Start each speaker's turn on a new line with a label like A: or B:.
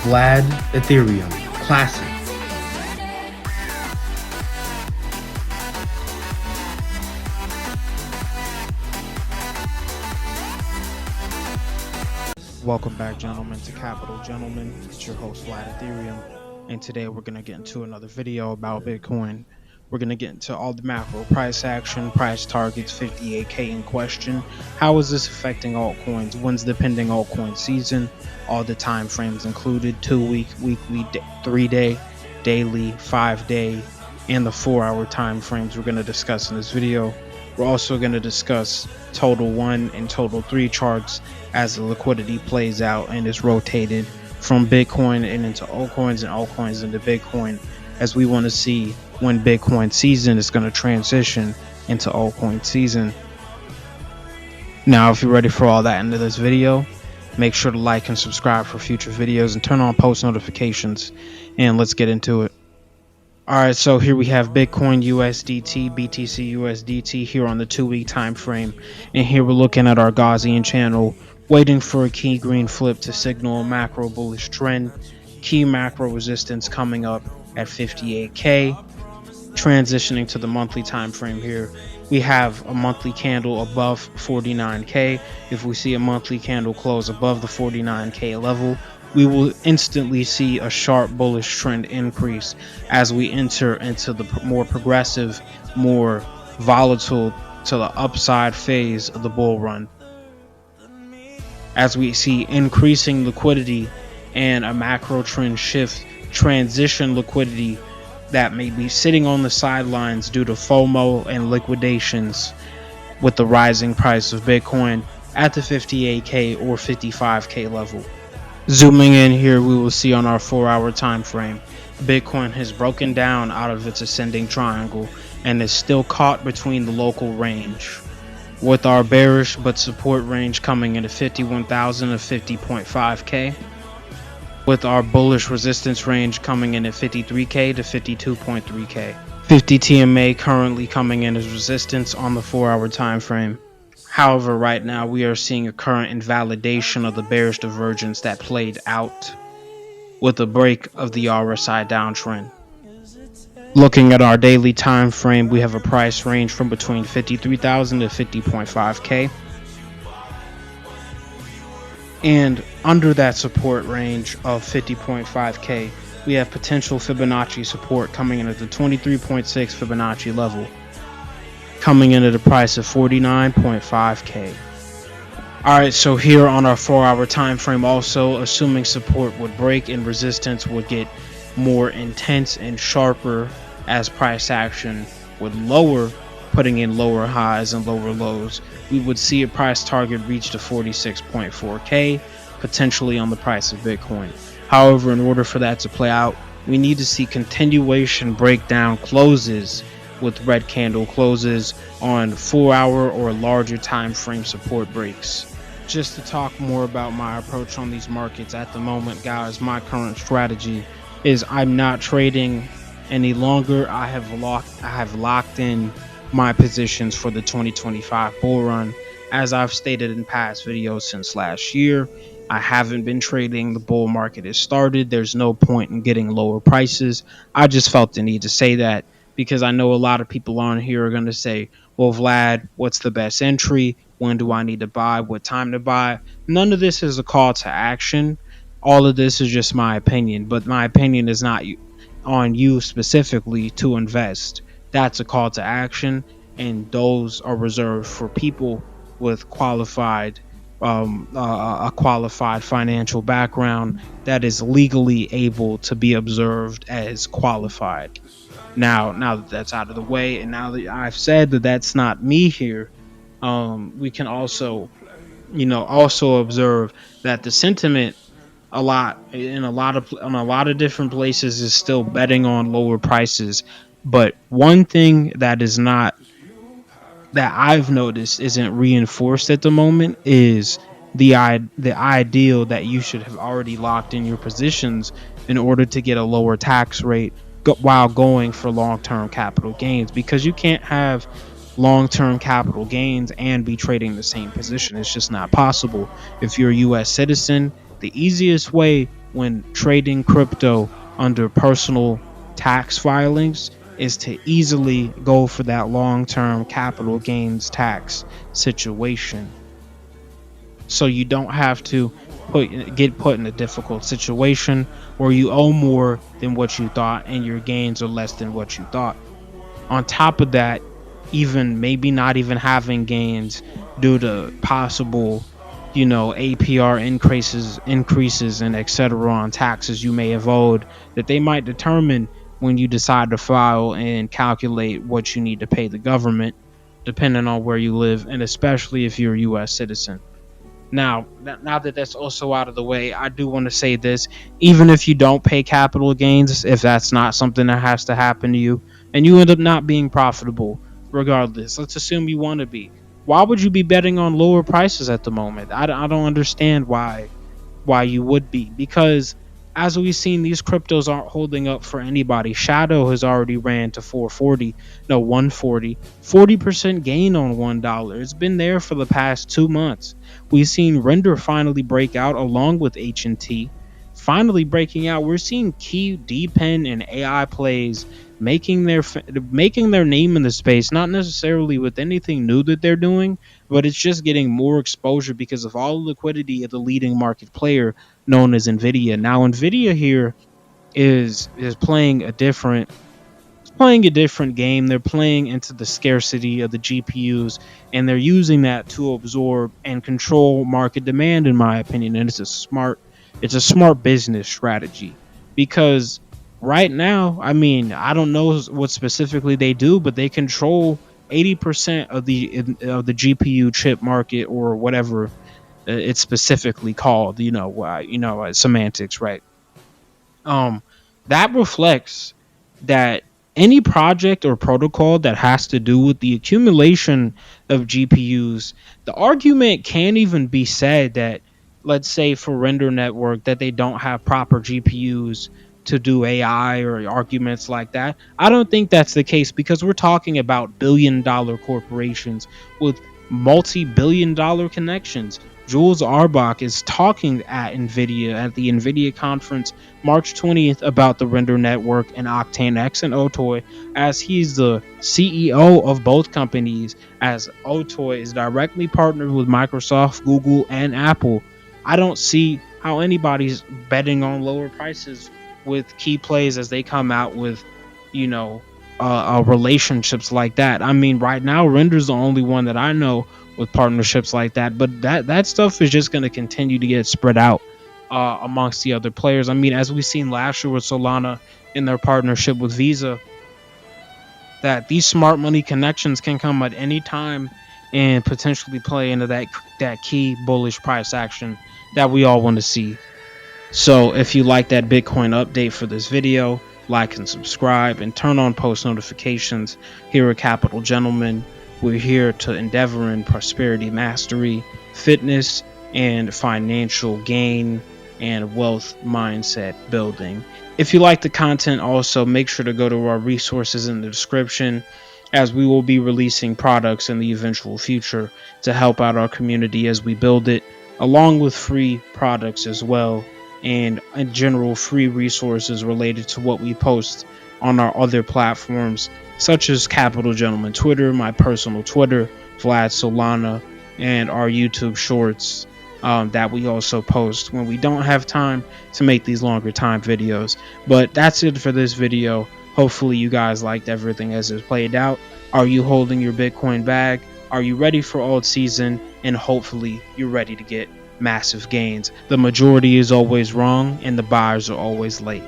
A: Vlad Ethereum Classic.
B: Welcome back, gentlemen, to Capital Gentlemen. It's your host, Vlad Ethereum, and today we're going to get into another video about Bitcoin. We're going to get into all the macro price action, price targets, 58K in question. How is this affecting altcoins? When's the pending altcoin season? All the time frames included: 2-week, weekly, 3-day, daily, 5-day, and the 4-hour time frames we're going to discuss in this video. We're also going to discuss total 1 and total 3 charts as the liquidity plays out and is rotated from Bitcoin and into altcoins and altcoins into Bitcoin, as we want to see when Bitcoin season is going to transition into altcoin season. Now, if you're ready for all that into this video, make sure to like and subscribe for future videos and turn on post notifications, and let's get into it. Alright, so here we have Bitcoin USDT, BTC USDT here on the 2-week time frame, and here we're looking at our Gaussian channel, waiting for a key green flip to signal a macro bullish trend. Key macro resistance coming up at 58K. Transitioning to the monthly time frame here, we have a monthly candle above 49K. If we see a monthly candle close above the 49K level, we will instantly see a sharp bullish trend increase as we enter into the more progressive, more volatile to the upside phase of the bull run. As we see increasing liquidity and a macro trend shift, transition liquidity that may be sitting on the sidelines due to FOMO and liquidations with the rising price of Bitcoin at the 58K or 55K level. Zooming in here, we will see on our 4-hour time frame, Bitcoin has broken down out of its ascending triangle and is still caught between the local range, with our bearish but support range coming into 51,000 to 50.5K, with our bullish resistance range coming in at 53K to 52.3K. 50 TMA currently coming in as resistance on the 4-hour time frame. However, right now we are seeing a current invalidation of the bearish divergence that played out with a break of the RSI downtrend. Looking at our daily time frame, we have a price range from between 53,000 to 50.5K. And under that support range of 50.5K, we have potential Fibonacci support coming in at the 23.6 Fibonacci level, coming in at a price of 49.5K. Alright, so here on our 4-hour time frame, also assuming support would break and resistance would get more intense and sharper as price action would lower, putting in lower highs and lower lows, we would see a price target reach to 46.4K, potentially on the price of Bitcoin. However, in order for that to play out, we need to see continuation breakdown closes with red candle closes on 4-hour or larger time frame support breaks. Just to talk more about my approach on these markets at the moment, guys, my current strategy is I'm not trading any longer. I have locked in my positions for the 2025 bull run. As I've stated in past videos since last year, I haven't been trading. The bull market has started. There's no point in getting lower prices. I just felt the need to say that, because I know a lot of people on here are going to say, well, Vlad, what's the best entry? When do I need to buy? What time to buy? None of this is a call to action. All of this is just my opinion, but my opinion is not on you specifically to invest. That's a call to action, and those are reserved for people with a qualified financial background that is legally able to be observed as qualified. Now that that's out of the way, and now that I've said that that's not me here, we can also observe that the sentiment in a lot of different places is still betting on lower prices. But one thing that I've noticed isn't reinforced at the moment is the ideal that you should have already locked in your positions in order to get a lower tax rate while going for long-term capital gains, because you can't have long-term capital gains and be trading the same position. It's just not possible. If you're a US citizen, the easiest way when trading crypto under personal tax filings is to easily go for that long-term capital gains tax situation, so you don't have to get put in a difficult situation where you owe more than what you thought and your gains are less than what you thought. On top of that, even maybe not even having gains due to possible, APR increases and etc. on taxes you may have owed, that they might determine when you decide to file and calculate what you need to pay the government, depending on where you live, and especially if you're a US citizen. Now that that's also out of the way, I do want to say this: even if you don't pay capital gains, if that's not something that has to happen to you, and you end up not being profitable, regardless, let's assume you want to be. Why would you be betting on lower prices at the moment? I don't understand why you would be, because as we've seen, these cryptos aren't holding up for anybody. Shadow has already ran to 440, no 140, 40% gain on $1. It's been there for the past 2 months. We've seen Render finally break out along with H&T finally breaking out. We're seeing key DPen and AI plays making their name in the space, not necessarily with anything new that they're doing, but it's just getting more exposure because of all the liquidity of the leading market player known as Nvidia. Now Nvidia here is playing a different game. They're playing into the scarcity of the GPUs, and they're using that to absorb and control market demand, in my opinion. And it's a smart business strategy, because right now, I mean, I don't know what specifically they do, but they control 80% of the GPU chip market, or whatever it's specifically called. Semantics, right? um that reflects that any project or protocol that has to do with the accumulation of GPUs, the argument can't even be said that, let's say for Render Network, that they don't have proper GPUs to do AI or arguments like that. I don't think that's the case, because we're talking about billion-dollar corporations with multi-billion-dollar connections. Jules Arbach is talking at the NVIDIA conference March 20th about the Render Network and Octane X and Otoy, as he's the CEO of both companies, as Otoy is directly partnered with Microsoft, Google, and Apple. I don't see how anybody's betting on lower prices with key plays as they come out with, you know, relationships like that. I mean, right now, Render's the only one that I know with partnerships like that, but that stuff is just going to continue to get spread out amongst the other players. I mean, as we've seen last year with Solana in their partnership with Visa, that these smart money connections can come at any time and potentially play into that key bullish price action that we all want to see. So if you like that Bitcoin update for this video, like and subscribe and turn on post notifications. Here at Capital Gentlemen, we're here to endeavor in prosperity mastery, fitness, and financial gain, and wealth mindset building. If you like the content, also make sure to go to our resources in the description, as we will be releasing products in the eventual future to help out our community as we build it, along with free products as well, and in general free resources related to what we post on our other platforms, such as Capital Gentleman Twitter, my personal Twitter, Vlad Solana, and our YouTube shorts that we also post when we don't have time to make these longer time videos. But that's it for this video. Hopefully you guys liked everything as it played out. Are you holding your Bitcoin bag? Are you ready for alt season? And hopefully you're ready to get massive gains. The majority is always wrong, and the buyers are always late.